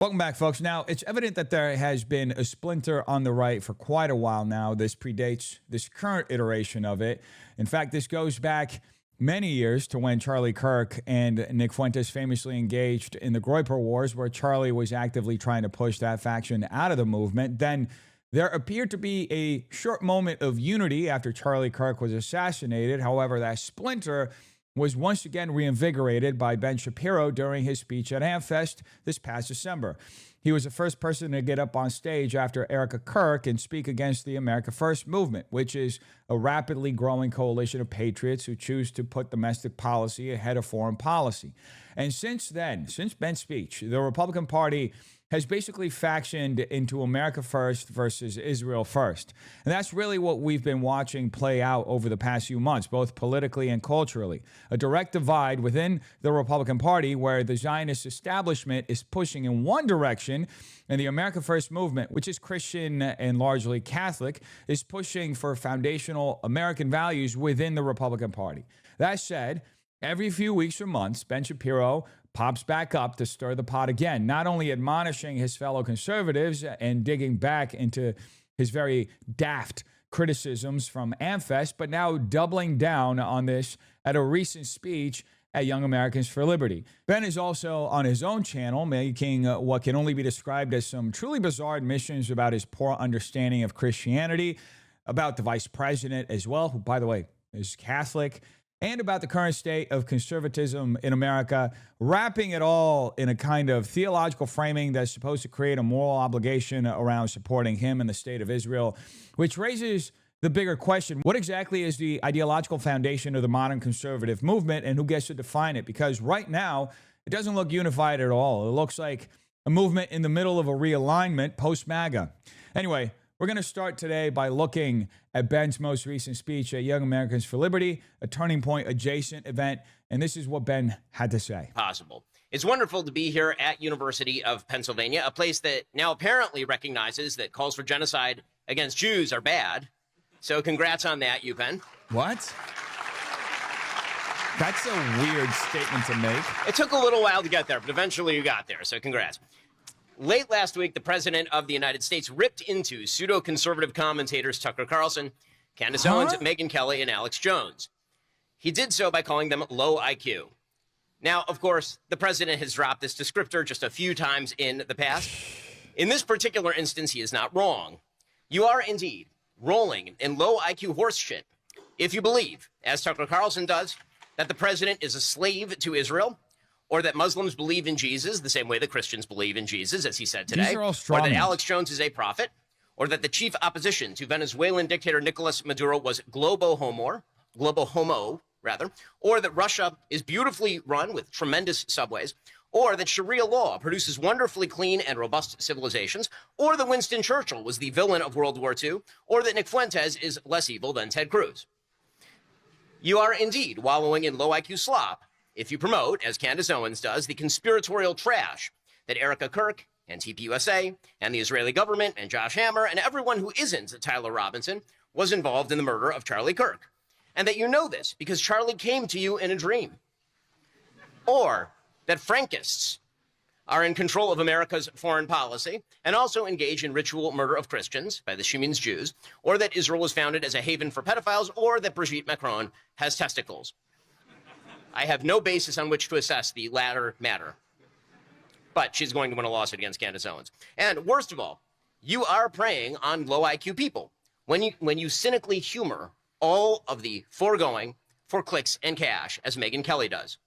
Welcome back, folks. Now, it's evident that there has been a splinter on the right for quite a while now. This predates this current iteration of it. In fact, this goes back many years to when Charlie Kirk and Nick Fuentes famously engaged in the Groyper Wars, where Charlie was actively trying to push that faction out of the movement. Then there appeared to be a short moment of unity after Charlie Kirk was assassinated. However, that splinter was once again reinvigorated by Ben Shapiro during his speech at Amfest this past December. He was the first person to get up on stage after Erica Kirk and speak against the America First movement, which is a rapidly growing coalition of patriots who choose to put domestic policy ahead of foreign policy. And since then, since Ben's speech, the Republican Party has basically factioned into America First versus Israel First. And that's really what we've been watching play out over the past few months, both politically and culturally. A direct divide within the Republican Party where the Zionist establishment is pushing in one direction and the America First movement, which is Christian and largely Catholic, is pushing for foundational American values within the Republican Party. That said, every few weeks or months, Ben Shapiro pops back up to stir the pot again, not only admonishing his fellow conservatives and digging back into his very daft criticisms from Amfest, but now doubling down on this at a recent speech at Young Americans for Liberty. Ben is also on his own channel making what can only be described as some truly bizarre admissions about his poor understanding of Christianity, about the vice president as well, who, by the way, is Catholic, and about the current state of conservatism in America, wrapping it all in a kind of theological framing that's supposed to create a moral obligation around supporting him and the state of Israel, which raises the bigger question: what exactly is the ideological foundation of the modern conservative movement, and who gets to define it? Because right now, it doesn't look unified at all. It looks like a movement in the middle of a realignment post-MAGA. Anyway, we're going to start today by looking at Ben's most recent speech at Young Americans for Liberty, a Turning Point adjacent event, and this is what Ben had to say. Possible. It's wonderful to be here at University of Pennsylvania, a place that now apparently recognizes that calls for genocide against Jews are bad. So congrats on that, UPenn. What? That's a weird statement to make. It took a little while to get there, but eventually you got there, so congrats. Late last week, the President of the United States ripped into pseudo-conservative commentators Tucker Carlson, Candace Owens, Megyn Kelly, and Alex Jones. He did so by calling them low IQ. Now, of course, the President has dropped this descriptor just a few times in the past. In this particular instance, he is not wrong. You are indeed rolling in low IQ horse shit if you believe, as Tucker Carlson does, that the President is a slave to Israel, or that Muslims believe in Jesus the same way that Christians believe in Jesus, as he said today, These are all or that strawmans. Alex Jones is a prophet, or that the chief opposition to Venezuelan dictator Nicolas Maduro was globo homo, or that Russia is beautifully run with tremendous subways, or that Sharia law produces wonderfully clean and robust civilizations, or that Winston Churchill was the villain of World War II, or that Nick Fuentes is less evil than Ted Cruz. You are indeed wallowing in low IQ slop if you promote, as Candace Owens does, the conspiratorial trash that Erica Kirk and TPUSA and the Israeli government and Josh Hammer and everyone who isn't Tyler Robinson was involved in the murder of Charlie Kirk. And that you know this because Charlie came to you in a dream. Or that Frankists are in control of America's foreign policy and also engage in ritual murder of Christians, by this she means Jews, or that Israel was founded as a haven for pedophiles, or that Brigitte Macron has testicles. I have no basis on which to assess the latter matter. But she's going to win a lawsuit against Candace Owens. And worst of all, you are preying on low IQ people when you cynically humor all of the foregoing for clicks and cash, as Megyn Kelly does.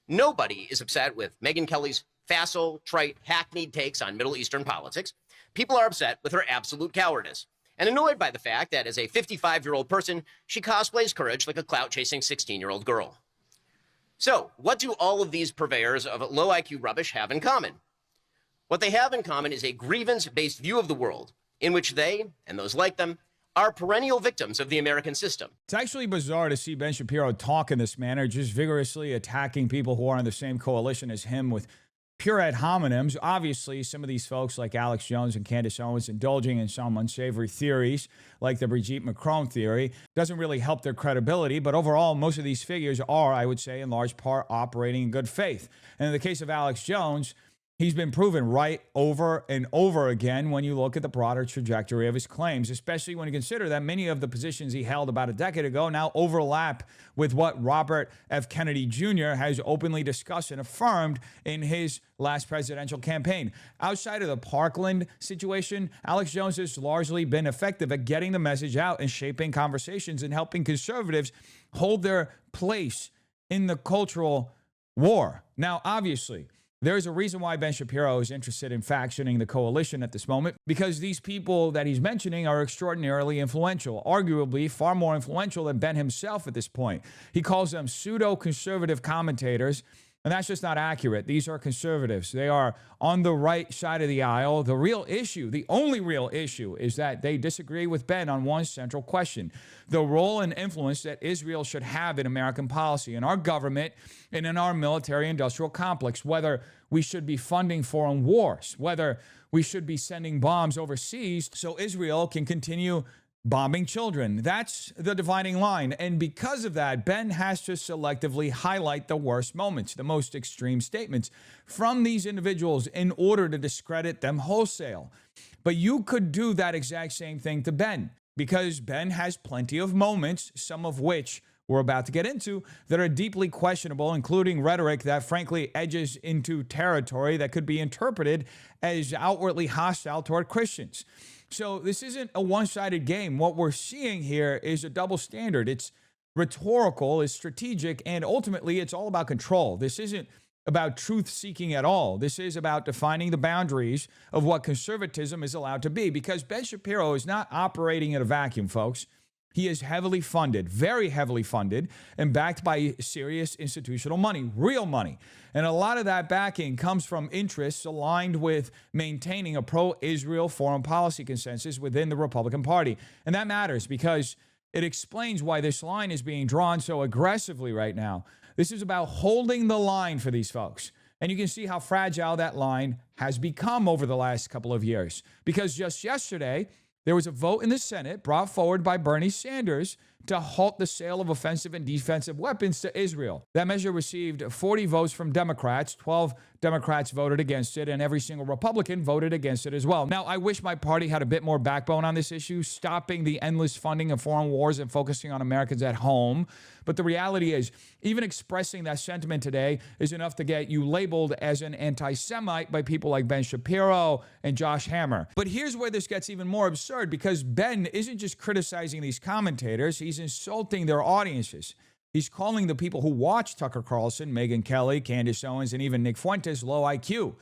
Nobody is upset with Megyn Kelly's facile, trite, hackneyed takes on Middle Eastern politics. People are upset with her absolute cowardice and annoyed by the fact that as a 55-year-old person, she cosplays courage like a clout-chasing 16-year-old girl. So, what do all of these purveyors of low IQ rubbish have in common? What they have in common is a grievance-based view of the world in which they, and those like them, are perennial victims of the American system. It's actually bizarre to see Ben Shapiro talk in this manner, just vigorously attacking people who are in the same coalition as him with pure ad hominems. Obviously, some of these folks like Alex Jones and Candace Owens indulging in some unsavory theories like the Brigitte Macron theory doesn't really help their credibility. But overall, most of these figures are, I would say, in large part operating in good faith. And in the case of Alex Jones, He's been proven right over and over again when you look at the broader trajectory of his claims, especially when you consider that many of the positions he held about a decade ago now overlap with what Robert F. Kennedy Jr. has openly discussed and affirmed in his last presidential campaign. Outside of the Parkland situation, Alex Jones has largely been effective at getting the message out and shaping conversations and helping conservatives hold their place in the cultural war. Now, obviously, there's a reason why Ben Shapiro is interested in factioning the coalition at this moment, because these people that he's mentioning are extraordinarily influential, arguably far more influential than Ben himself at this point. He calls them pseudo-conservative commentators, and that's just not accurate. These are conservatives. They are on the right side of the aisle. The real issue, the only real issue, is that they disagree with Ben on one central question: the role and influence that Israel should have in American policy, in our government, and in our military-industrial complex, whether we should be funding foreign wars, whether we should be sending bombs overseas so Israel can continue bombing children. That's the dividing line. And because of that, Ben has to selectively highlight the worst moments, the most extreme statements from these individuals in order to discredit them wholesale. But you could do that exact same thing to Ben, because Ben has plenty of moments, some of which we're about to get into, that are deeply questionable, including rhetoric that frankly edges into territory that could be interpreted as outwardly hostile toward Christians. So this isn't a one-sided game. What we're seeing here is a double standard. It's rhetorical, it's strategic, and ultimately it's all about control. This isn't about truth-seeking at all. This is about defining the boundaries of what conservatism is allowed to be, because Ben Shapiro is not operating in a vacuum, folks. He is heavily funded, very heavily funded, and backed by serious institutional money, real money. And a lot of that backing comes from interests aligned with maintaining a pro-Israel foreign policy consensus within the Republican Party. And that matters because it explains why this line is being drawn so aggressively right now. This is about holding the line for these folks. And you can see how fragile that line has become over the last couple of years. Because just yesterday, there was a vote in the Senate brought forward by Bernie Sanders to halt the sale of offensive and defensive weapons to Israel. That measure received 40 votes from Democrats, 12 Democrats voted against it, and every single Republican voted against it as well. Now, I wish my party had a bit more backbone on this issue, stopping the endless funding of foreign wars and focusing on Americans at home. But the reality is, even expressing that sentiment today is enough to get you labeled as an anti-Semite by people like Ben Shapiro and Josh Hammer. But here's where this gets even more absurd, because Ben isn't just criticizing these commentators, he's insulting their audiences. He's calling the people who watch Tucker Carlson, Megyn Kelly, Candace Owens, and even Nick Fuentes low IQ.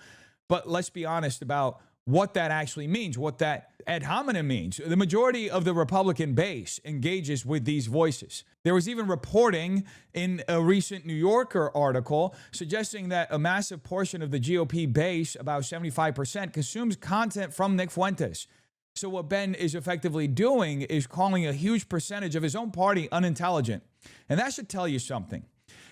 But let's be honest about what that actually means, what that ad hominem means. The majority of the Republican base engages with these voices. There was even reporting in a recent New Yorker article suggesting that a massive portion of the GOP base, about 75%, consumes content from Nick Fuentes. So what Ben is effectively doing is calling a huge percentage of his own party unintelligent. And that should tell you something.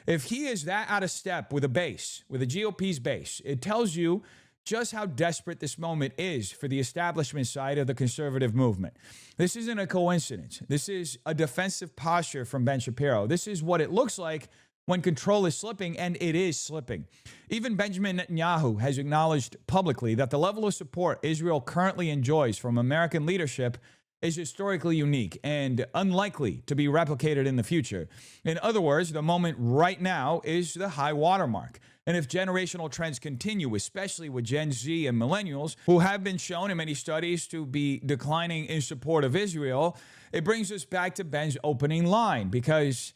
If he is that out of step with a base, with the GOP's base, it tells you just how desperate this moment is for the establishment side of the conservative movement. This isn't a coincidence. This is a defensive posture from Ben Shapiro. This is what it looks like when control is slipping, and it is slipping. Even Benjamin Netanyahu has acknowledged publicly that the level of support Israel currently enjoys from American leadership is historically unique and unlikely to be replicated in the future. In other words, the moment right now is the high watermark. And if generational trends continue, especially with Gen Z and millennials, who have been shown in many studies to be declining in support of Israel, it brings us back to Ben's opening line, because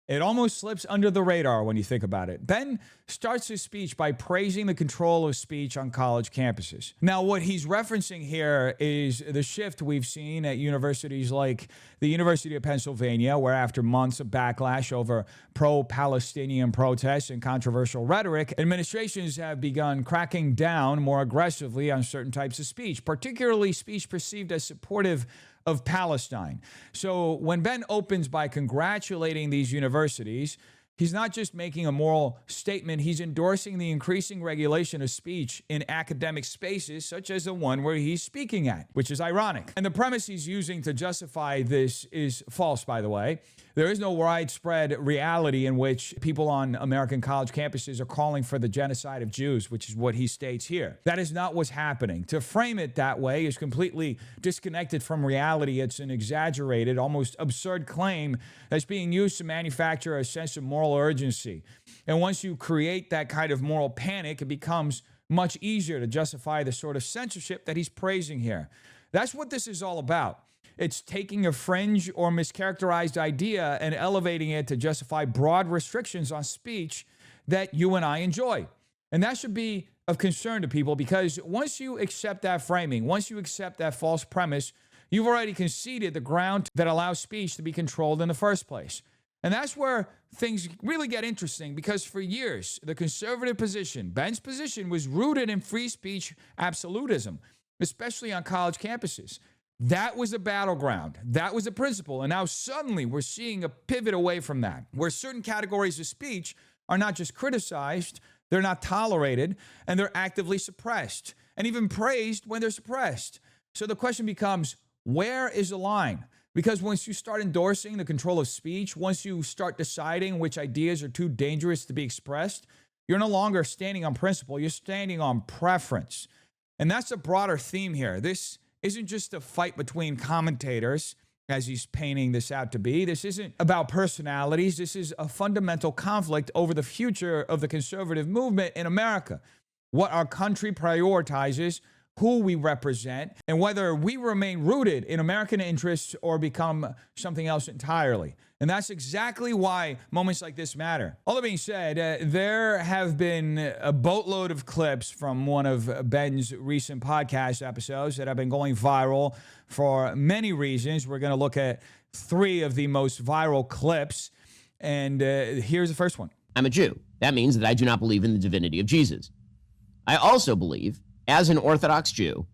it almost slips under the radar when you think about it. Ben starts his speech by praising the control of speech on college campuses. Now, what he's referencing here is the shift we've seen at universities like the University of Pennsylvania, where after months of backlash over pro-Palestinian protests and controversial rhetoric, administrations have begun cracking down more aggressively on certain types of speech, particularly speech perceived as supportive of Palestine. So when Ben opens by congratulating these universities, He's not just making a moral statement, he's endorsing the increasing regulation of speech in academic spaces, such as the one where he's speaking at, which is ironic. And the premise he's using to justify this is false, by the way. There is no widespread reality in which people on American college campuses are calling for the genocide of Jews, which is what he states here. That is not what's happening. To frame it that way is completely disconnected from reality. It's an exaggerated, almost absurd claim that's being used to manufacture a sense of moral urgency. And once you create that kind of moral panic, it becomes much easier to justify the sort of censorship that he's praising here. That's what this is all about. It's taking a fringe or mischaracterized idea and elevating it to justify broad restrictions on speech that you and I enjoy. And that should be of concern to people, because once you accept that framing, once you accept that false premise, you've already conceded the ground that allows speech to be controlled in the first place. And that's where things really get interesting, because for years, the conservative position, Ben's position, was rooted in free speech absolutism, especially on college campuses. That was a battleground. That was a principle. And now suddenly we're seeing a pivot away from that, where certain categories of speech are not just criticized, they're not tolerated, and they're actively suppressed, and even praised when they're suppressed. So the question becomes, where is the line? Because once you start endorsing the control of speech, once you start deciding which ideas are too dangerous to be expressed, you're no longer standing on principle, you're standing on preference. And that's a broader theme here. This isn't just a fight between commentators, as he's painting this out to be. This isn't about personalities. This is a fundamental conflict over the future of the conservative movement in America, what our country prioritizes, who we represent, and whether we remain rooted in American interests or become something else entirely. And that's exactly why moments like this matter. All that being said, there have been a boatload of clips from one of Ben's recent podcast episodes that have been going viral for many reasons. We're going to look at 3 of the most viral clips. And here's the first one. I'm a Jew. That means that I do not believe in the divinity of Jesus. I also believe, as an Orthodox Jew,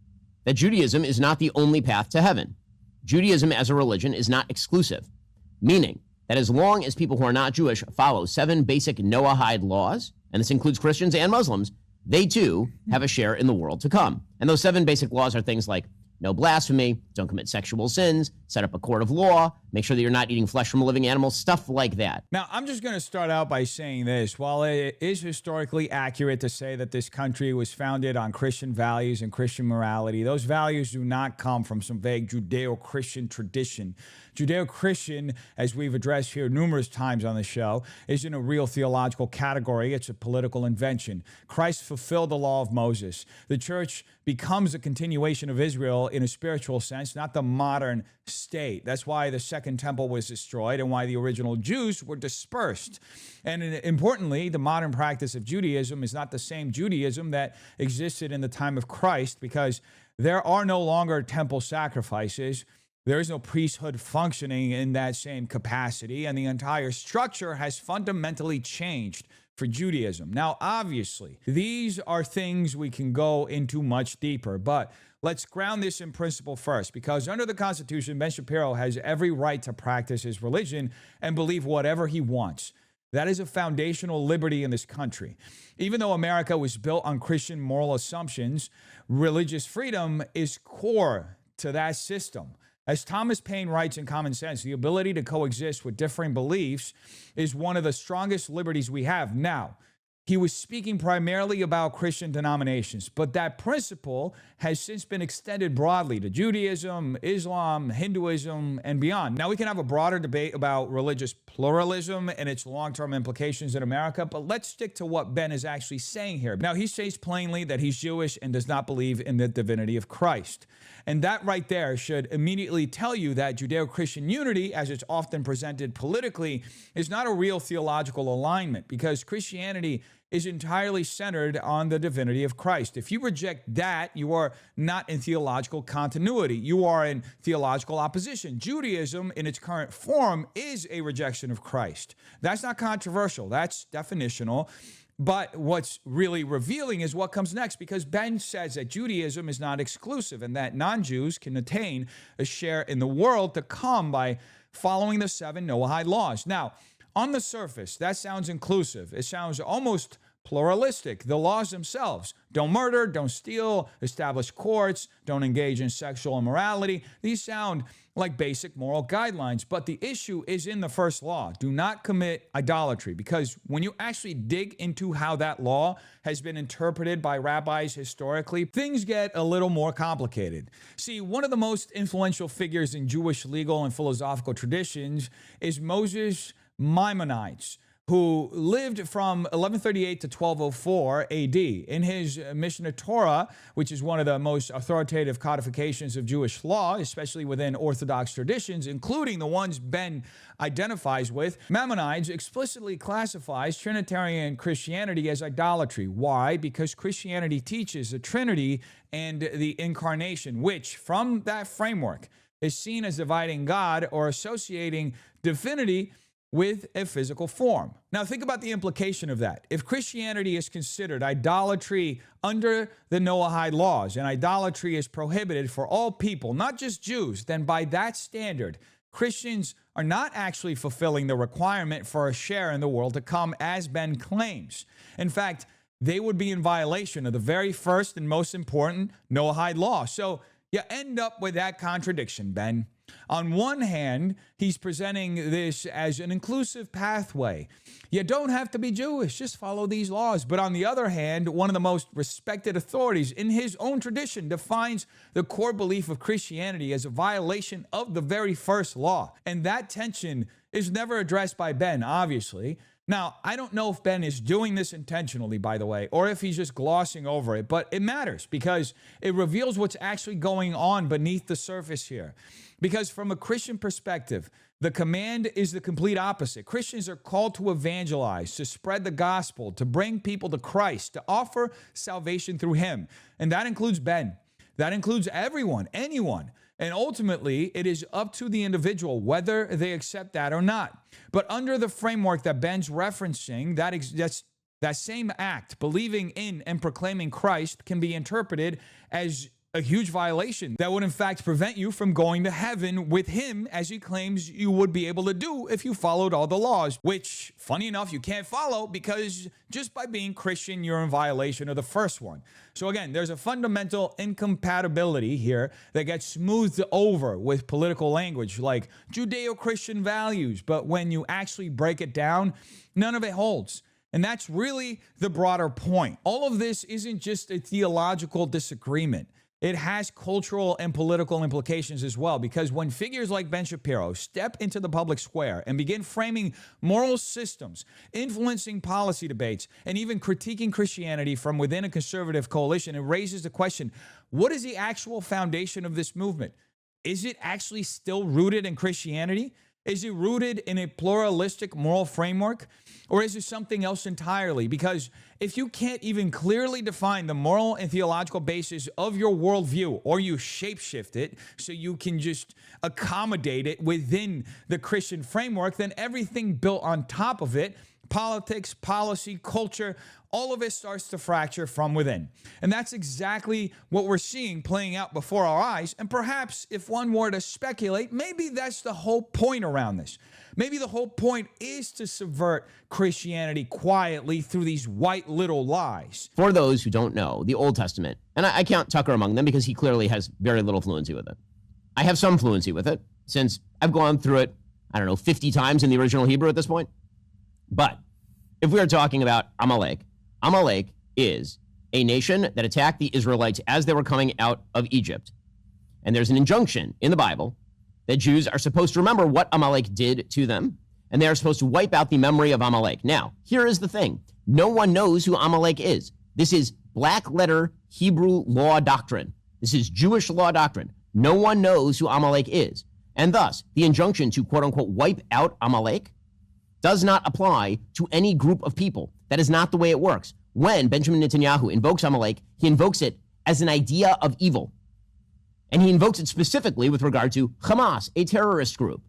that Judaism is not the only path to heaven. Judaism as a religion is not exclusive, meaning that as long as people who are not Jewish follow 7 basic Noahide laws, and this includes Christians and Muslims, they too have a share in the world to come. And those 7 basic laws are things like no blasphemy, don't commit sexual sins, set up a court of law, make sure that you're not eating flesh from a living animal, stuff like that. Now, I'm just going to start out by saying this. While it is historically accurate to say that this country was founded on Christian values and Christian morality, those values do not come from some vague Judeo-Christian tradition. Judeo-Christian, as we've addressed here numerous times on the show, isn't a real theological category. It's a political invention. Christ fulfilled the law of Moses. The church becomes a continuation of Israel in a spiritual sense, not the modern state. That's why the Second Temple was destroyed and why the original Jews were dispersed. And importantly, the modern practice of Judaism is not the same Judaism that existed in the time of Christ, because there are no longer temple sacrifices. There is no priesthood functioning in that same capacity, and the entire structure has fundamentally changed for Judaism. Now, obviously, these are things we can go into much deeper, but let's ground this in principle first, because under the Constitution, Ben Shapiro has every right to practice his religion and believe whatever he wants. That is a foundational liberty in this country. Even though America was built on Christian moral assumptions, religious freedom is core to that system. As Thomas Paine writes in Common Sense, the ability to coexist with differing beliefs is one of the strongest liberties we have. Now, he was speaking primarily about Christian denominations, but that principle has since been extended broadly to Judaism, Islam, Hinduism, and beyond. Now, we can have a broader debate about religious pluralism and its long-term implications in America, but let's stick to what Ben is actually saying here. Now, he states plainly that he's Jewish and does not believe in the divinity of Christ. And that right there should immediately tell you that Judeo-Christian unity, as it's often presented politically, is not a real theological alignment, because Christianity is entirely centered on the divinity of Christ. If you reject that, you are not in theological continuity. You are in theological opposition. Judaism, in its current form, is a rejection of Christ. That's not controversial. That's definitional. But what's really revealing is what comes next, because Ben says that Judaism is not exclusive and that non-Jews can attain a share in the world to come by following the 7 Noahide laws. Now, On the surface, that sounds inclusive. It sounds almost pluralistic. The laws themselves: don't murder, don't steal, establish courts, don't engage in sexual immorality. These sound like basic moral guidelines, but the issue is in the first law: do not commit idolatry. Because when you actually dig into how that law has been interpreted by rabbis historically, things get a little more complicated. See, one of the most influential figures in Jewish legal and philosophical traditions is Moses Maimonides, who lived from 1138 to 1204 AD. In his Mishneh Torah, which is one of the most authoritative codifications of Jewish law, especially within Orthodox traditions, including the ones Ben identifies with, Maimonides explicitly classifies Trinitarian Christianity as idolatry. Why? Because Christianity teaches the Trinity and the Incarnation, which, from that framework, is seen as dividing God or associating divinity with a physical form. Now, think about the implication of that. If Christianity is considered idolatry under the Noahide laws, and idolatry is prohibited for all people, not just Jews, then by that standard, Christians are not actually fulfilling the requirement for a share in the world to come, as Ben claims. In fact, they would be in violation of the very first and most important Noahide law. So you end up with that contradiction, Ben. On one hand, he's presenting this as an inclusive pathway. You don't have to be Jewish, just follow these laws. But on the other hand, one of the most respected authorities in his own tradition defines the core belief of Christianity as a violation of the very first law. And that tension is never addressed by Ben, obviously. Now, I don't know if Ben is doing this intentionally, by the way, or if he's just glossing over it, but it matters because it reveals what's actually going on beneath the surface here. Because from a Christian perspective, the command is the complete opposite. Christians are called to evangelize, to spread the gospel, to bring people to Christ, to offer salvation through him. And that includes Ben. That includes everyone, anyone. And ultimately, it is up to the individual whether they accept that or not. But under the framework that Ben's referencing, that same act, believing in and proclaiming Christ, can be interpreted as a huge violation that would in fact prevent you from going to heaven with him, as he claims you would be able to do if you followed all the laws, which, funny enough, you can't follow because just by being Christian, you're in violation of the first one. So again, there's a fundamental incompatibility here that gets smoothed over with political language like Judeo-Christian values, but when you actually break it down, none of it holds. And that's really the broader point. All of this isn't just a theological disagreement. It has cultural and political implications as well, because when figures like Ben Shapiro step into the public square and begin framing moral systems, influencing policy debates, and even critiquing Christianity from within a conservative coalition, it raises the question, what is the actual foundation of this movement? Is it actually still rooted in Christianity? Is it rooted in a pluralistic moral framework? Or is it something else entirely? Because if you can't even clearly define the moral and theological basis of your worldview, or you shapeshift it so you can just accommodate it within the Christian framework, then everything built on top of it, politics, policy, culture, all of it starts to fracture from within. And that's exactly what we're seeing playing out before our eyes. And perhaps if one were to speculate, maybe that's the whole point around this. Maybe the whole point is to subvert Christianity quietly through these white little lies. For those who don't know, the Old Testament, and I count Tucker among them because he clearly has very little fluency with it. I have some fluency with it since I've gone through it, 50 times in the original Hebrew at this point. But if we are talking about Amalek, Amalek is a nation that attacked the Israelites as they were coming out of Egypt. And there's an injunction in the Bible that Jews are supposed to remember what Amalek did to them, and they are supposed to wipe out the memory of Amalek. Now, here is the thing. No one knows who Amalek is. This is black letter Hebrew law doctrine. This is Jewish law doctrine. No one knows who Amalek is. And thus, the injunction to quote-unquote wipe out Amalek does not apply to any group of people. That is not the way it works. When Benjamin Netanyahu invokes Amalek, he invokes it as an idea of evil. And he invokes it specifically with regard to Hamas, a terrorist group.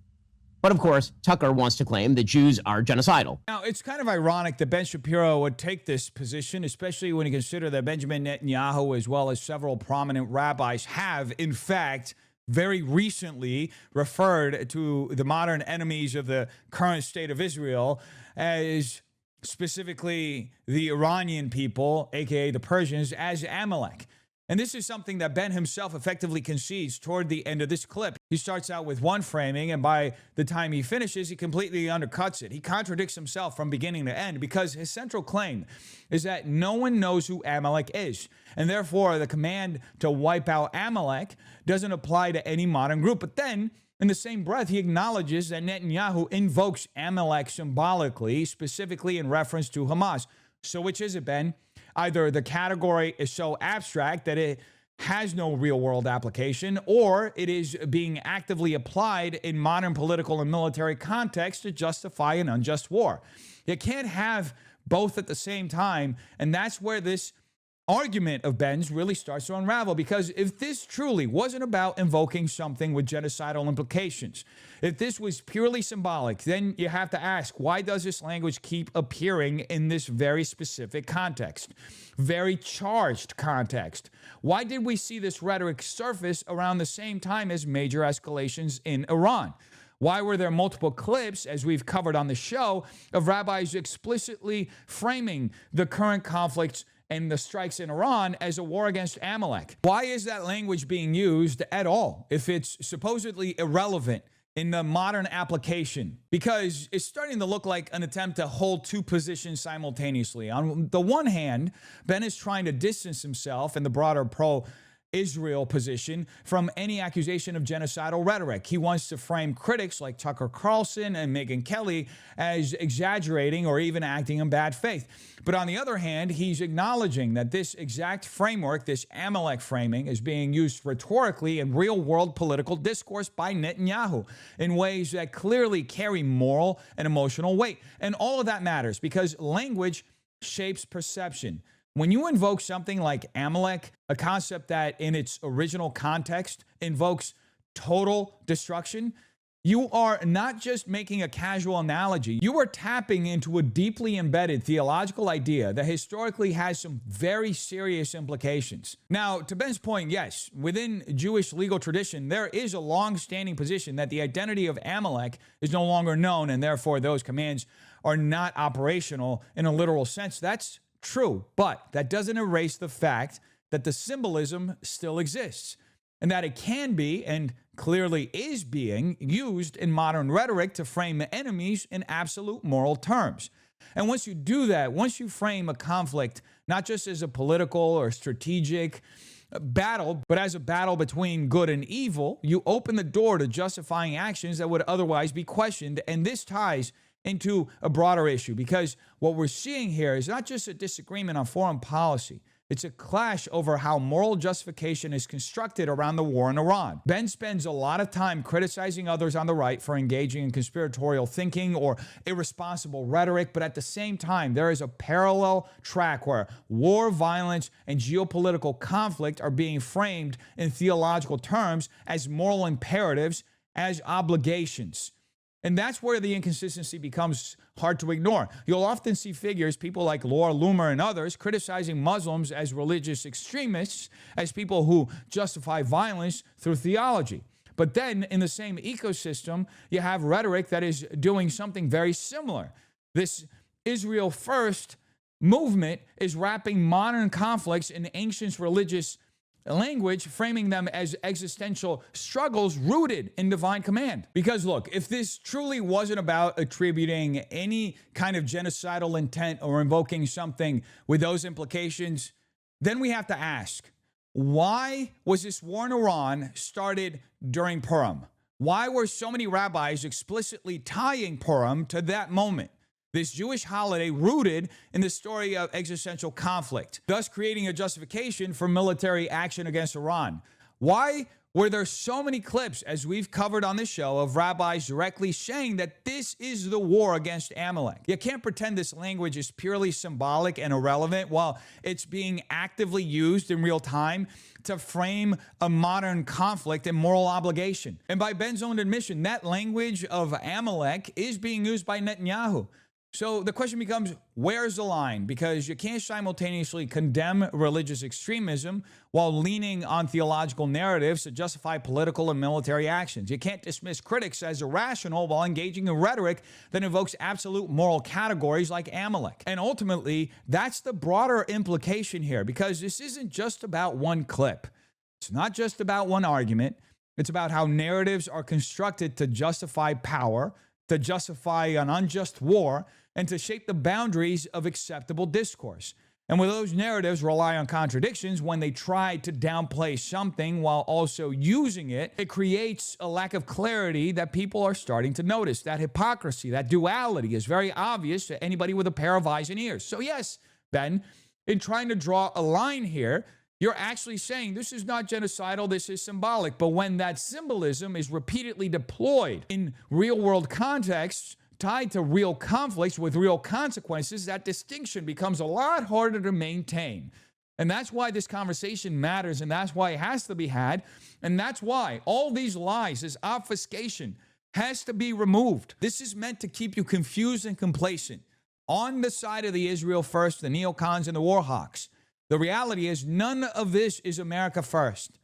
But of course, Tucker wants to claim that Jews are genocidal. Now, it's kind of ironic that Ben Shapiro would take this position, especially when you consider that Benjamin Netanyahu, as well as several prominent rabbis, have, in fact, very recently referred to the modern enemies of the current state of Israel as specifically the Iranian people, aka the Persians, as Amalek. And this is something that Ben himself effectively concedes toward the end of this clip. He starts out with one framing, and by the time he finishes, he completely undercuts it. He contradicts himself from beginning to end because his central claim is that no one knows who Amalek is. And therefore, the command to wipe out Amalek doesn't apply to any modern group. But then, in the same breath, he acknowledges that Netanyahu invokes Amalek symbolically, specifically in reference to Hamas. So which is it, Ben? Either the category is so abstract that it has no real-world application, or it is being actively applied in modern political and military context to justify an unjust war. You can't have both at the same time, and that's where this argument of Ben's really starts to unravel, because if this truly wasn't about invoking something with genocidal implications, if this was purely symbolic, then you have to ask, why does this language keep appearing in this very specific context, very charged context? Why did we see this rhetoric surface around the same time as major escalations in Iran? Why were there multiple clips, as we've covered on the show, of rabbis explicitly framing the current conflicts and the strikes in Iran as a war against Amalek? Why is that language being used at all if it's supposedly irrelevant in the modern application? Because it's starting to look like an attempt to hold two positions simultaneously. On the one hand, Ben is trying to distance himself and the broader pro-Israel position from any accusation of genocidal rhetoric. He wants to frame critics like Tucker Carlson and Megyn Kelly as exaggerating or even acting in bad faith. But on the other hand, he's acknowledging that this exact framework, this Amalek framing, is being used rhetorically in real-world political discourse by Netanyahu in ways that clearly carry moral and emotional weight. And all of that matters because language shapes perception. When you invoke something like Amalek, a concept that in its original context invokes total destruction, you are not just making a casual analogy. You are tapping into a deeply embedded theological idea that historically has some very serious implications. Now, to Ben's point, yes, within Jewish legal tradition, there is a long-standing position that the identity of Amalek is no longer known, and therefore those commands are not operational in a literal sense. That's true, but that doesn't erase the fact that the symbolism still exists and that it can be and clearly is being used in modern rhetoric to frame enemies in absolute moral terms. And once you do that, once you frame a conflict not just as a political or strategic battle, but as a battle between good and evil, you open the door to justifying actions that would otherwise be questioned. And this ties into a broader issue, because what we're seeing here is not just a disagreement on foreign policy. It's a clash over how moral justification is constructed around the war in Iran. Ben spends a lot of time criticizing others on the right for engaging in conspiratorial thinking or irresponsible rhetoric, but at the same time, there is a parallel track where war, violence, and geopolitical conflict are being framed in theological terms as moral imperatives, as obligations. And that's where the inconsistency becomes hard to ignore. You'll often see figures, people like Laura Loomer and others, criticizing Muslims as religious extremists, as people who justify violence through theology. But then in the same ecosystem, you have rhetoric that is doing something very similar. This Israel First movement is wrapping modern conflicts in ancient religious language, framing them as existential struggles rooted in divine command. Because look, if this truly wasn't about attributing any kind of genocidal intent or invoking something with those implications, then we have to ask, why was this war in Iran started during Purim? Why were so many rabbis explicitly tying Purim to that moment? This Jewish holiday rooted in the story of existential conflict, thus creating a justification for military action against Iran. Why were there so many clips, as we've covered on this show, of rabbis directly saying that this is the war against Amalek? You can't pretend this language is purely symbolic and irrelevant while it's being actively used in real time to frame a modern conflict and moral obligation. And by Ben's own admission, that language of Amalek is being used by Netanyahu. So the question becomes, where's the line? Because you can't simultaneously condemn religious extremism while leaning on theological narratives to justify political and military actions. You can't dismiss critics as irrational while engaging in rhetoric that invokes absolute moral categories like Amalek. And ultimately, that's the broader implication here, because this isn't just about one clip. It's not just about one argument. It's about how narratives are constructed to justify power, to justify an unjust war, and to shape the boundaries of acceptable discourse. And when those narratives rely on contradictions, when they try to downplay something while also using it, it creates a lack of clarity that people are starting to notice. That hypocrisy, that duality is very obvious to anybody with a pair of eyes and ears. So yes, Ben, in trying to draw a line here, you're actually saying this is not genocidal, this is symbolic. But when that symbolism is repeatedly deployed in real-world contexts, tied to real conflicts with real consequences, that distinction becomes a lot harder to maintain. And that's why this conversation matters, and that's why it has to be had, and that's why all these lies, this obfuscation, has to be removed. This is meant to keep you confused and complacent on the side of the Israel first, the neocons, and the war hawks. The reality is none of this is America first.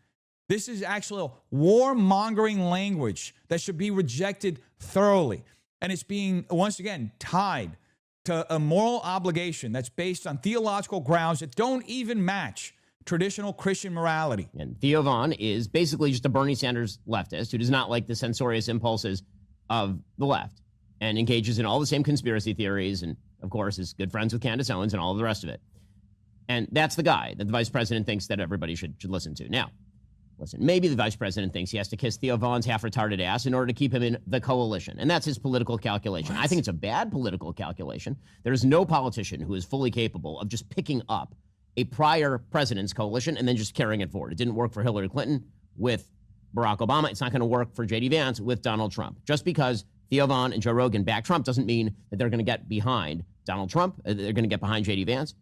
This is actually warmongering language that should be rejected thoroughly. And it's being, once again, tied to a moral obligation that's based on theological grounds that don't even match traditional Christian morality. And Theo Vaughn is basically just a Bernie Sanders leftist who does not like the censorious impulses of the left and engages in all the same conspiracy theories and, of course, is good friends with Candace Owens and all of the rest of it. And that's the guy that the vice president thinks that everybody should listen to. Now, listen, maybe the vice president thinks he has to kiss Theo Vaughn's half-retarded ass in order to keep him in the coalition. And that's his political calculation. I think it's a bad political calculation. There is no politician who is fully capable of just picking up a prior president's coalition and then just carrying it forward. It didn't work for Hillary Clinton with Barack Obama. It's not going to work for JD Vance with Donald Trump. Just because Theo Vaughn and Joe Rogan back Trump doesn't mean that they're going to get behind Donald Trump. They're going to get behind JD Vance.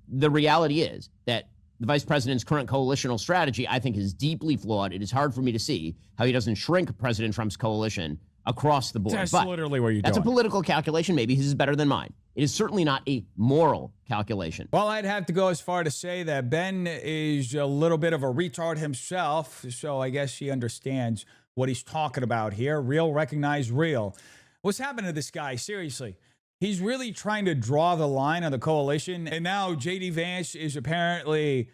The reality is that the vice president's current coalitional strategy, I think, is deeply flawed. It is hard for me to see how he doesn't shrink President Trump's coalition across the board. That's literally where you're That's doing. a political calculation. Maybe his is better than mine. It is certainly not a moral calculation. Well, I'd have to go as far to say that Ben is a little bit of a retard himself, so I guess he understands what he's talking about here. Real, recognize real. What's happened to this guy? Seriously. He's really trying to draw the line on the coalition, and now JD Vance is apparently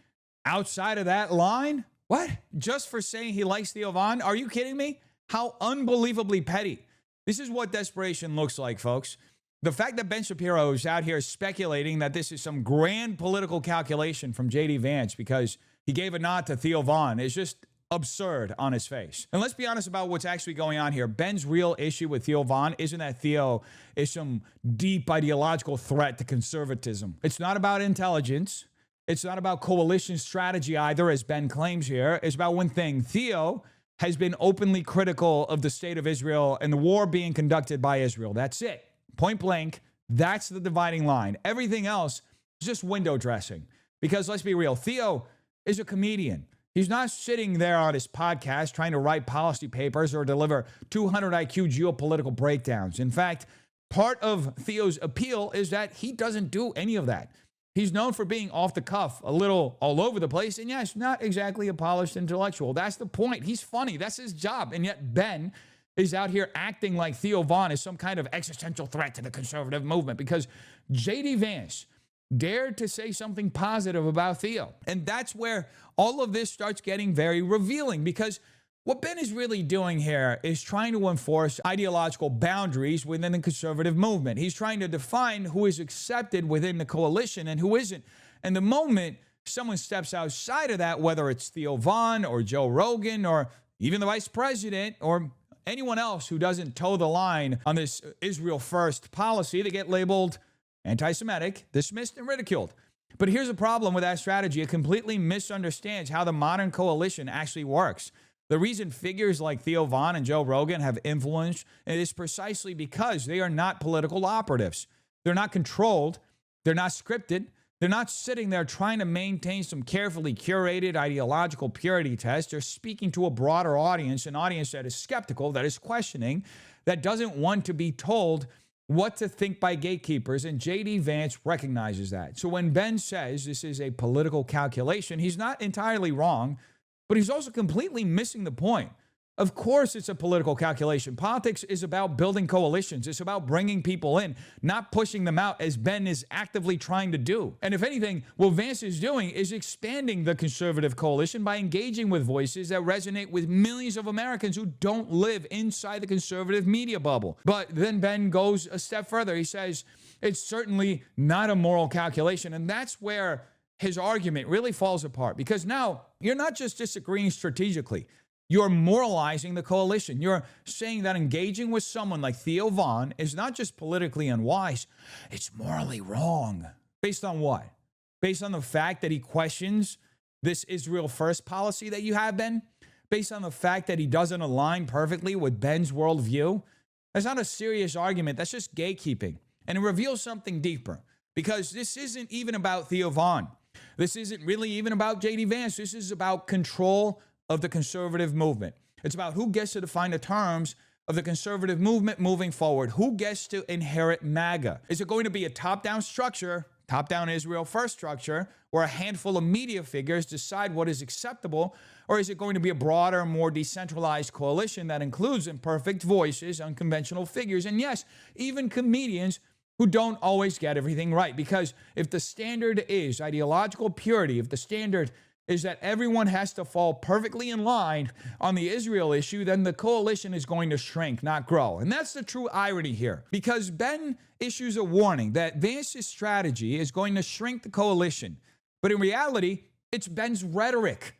outside of that line? What? Just for saying he likes Theo Vaughn? Are you kidding me? How unbelievably petty. This is what desperation looks like, folks. The fact that Ben Shapiro is out here speculating that this is some grand political calculation from JD Vance because he gave a nod to Theo Vaughn is just absurd on his face. And let's be honest about what's actually going on here. Ben's real issue with Theo Vaughn isn't that Theo is some deep ideological threat to conservatism. It's not about intelligence. It's not about coalition strategy either, as Ben claims here. It's about one thing. Theo has been openly critical of the state of Israel and the war being conducted by Israel. That's it. Point blank. That's the dividing line. Everything else is just window dressing. Because let's be real, Theo is a comedian. He's not sitting there on his podcast trying to write policy papers or deliver 200 IQ geopolitical breakdowns. In fact, part of Theo's appeal is that he doesn't do any of that. He's known for being off the cuff, a little all over the place, and yes, not exactly a polished intellectual. That's the point. He's funny. That's his job. And yet Ben is out here acting like Theo Vaughn is some kind of existential threat to the conservative movement because JD Vance dared to say something positive about Theo. And that's where all of this starts getting very revealing because what Ben is really doing here is trying to enforce ideological boundaries within the conservative movement. He's trying to define who is accepted within the coalition and who isn't. And the moment someone steps outside of that, whether it's Theo Vaughn or Joe Rogan or even the vice president or anyone else who doesn't toe the line on this Israel first policy, they get labeled anti-Semitic, dismissed, and ridiculed. But here's the problem with that strategy. It completely misunderstands how the modern coalition actually works. The reason figures like Theo Vaughn and Joe Rogan have influence is precisely because they are not political operatives. They're not controlled. They're not scripted. They're not sitting there trying to maintain some carefully curated ideological purity test. They're speaking to a broader audience, an audience that is skeptical, that is questioning, that doesn't want to be told what to think by gatekeepers, and JD Vance recognizes that. So when Ben says this is a political calculation, he's not entirely wrong, but he's also completely missing the point. Of course, it's a political calculation. Politics is about building coalitions. It's about bringing people in, not pushing them out, as Ben is actively trying to do. And if anything, what Vance is doing is expanding the conservative coalition by engaging with voices that resonate with millions of Americans who don't live inside the conservative media bubble. But then Ben goes a step further. He says it's certainly not a moral calculation. And that's where his argument really falls apart, because now you're not just disagreeing strategically. You're moralizing the coalition. You're saying that engaging with someone like Theo Von is not just politically unwise, it's morally wrong. Based on what? Based on the fact that he questions this Israel first policy that you have, Ben? Based on the fact that he doesn't align perfectly with Ben's worldview? That's not a serious argument. That's just gatekeeping. And it reveals something deeper, because this isn't even about Theo Von. This isn't really even about JD Vance. This is about control of the conservative movement. It's about who gets to define the terms of the conservative movement moving forward. Who gets to inherit MAGA? Is it going to be a top-down structure, top-down Israel first structure, where a handful of media figures decide what is acceptable? Or is it going to be a broader, more decentralized coalition that includes imperfect voices, unconventional figures, and yes, even comedians who don't always get everything right? Because if the standard is ideological purity, if the standard is that everyone has to fall perfectly in line on the Israel issue, then the coalition is going to shrink, not grow. And that's the true irony here, because Ben issues a warning that Vance's strategy is going to shrink the coalition. But in reality, it's Ben's rhetoric.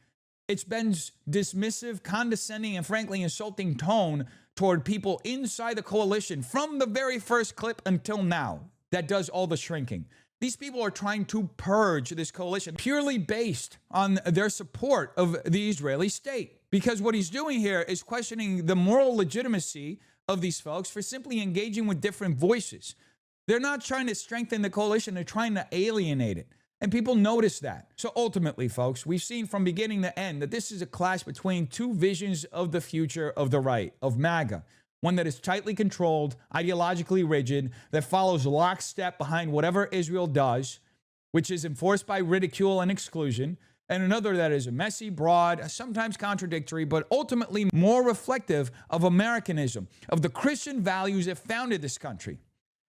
It's Ben's dismissive, condescending, and frankly insulting tone toward people inside the coalition from the very first clip until now that does all the shrinking. These people are trying to purge this coalition purely based on their support of the Israeli state. Because what he's doing here is questioning the moral legitimacy of these folks for simply engaging with different voices. They're not trying to strengthen the coalition, they're trying to alienate it. And people notice that. So ultimately, folks, we've seen from beginning to end that this is a clash between two visions of the future of the right, of MAGA. One that is tightly controlled, ideologically rigid, that follows lockstep behind whatever Israel does, which is enforced by ridicule and exclusion, and another that is messy, broad, sometimes contradictory, but ultimately more reflective of Americanism, of the Christian values that founded this country.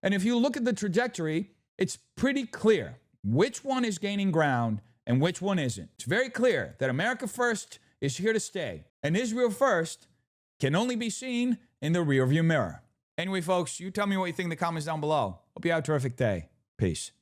And if you look at the trajectory, it's pretty clear which one is gaining ground and which one isn't. It's very clear that America first is here to stay, and Israel first can only be seen in the rearview mirror. Anyway, folks, you tell me what you think in the comments down below. Hope you have a terrific day. Peace.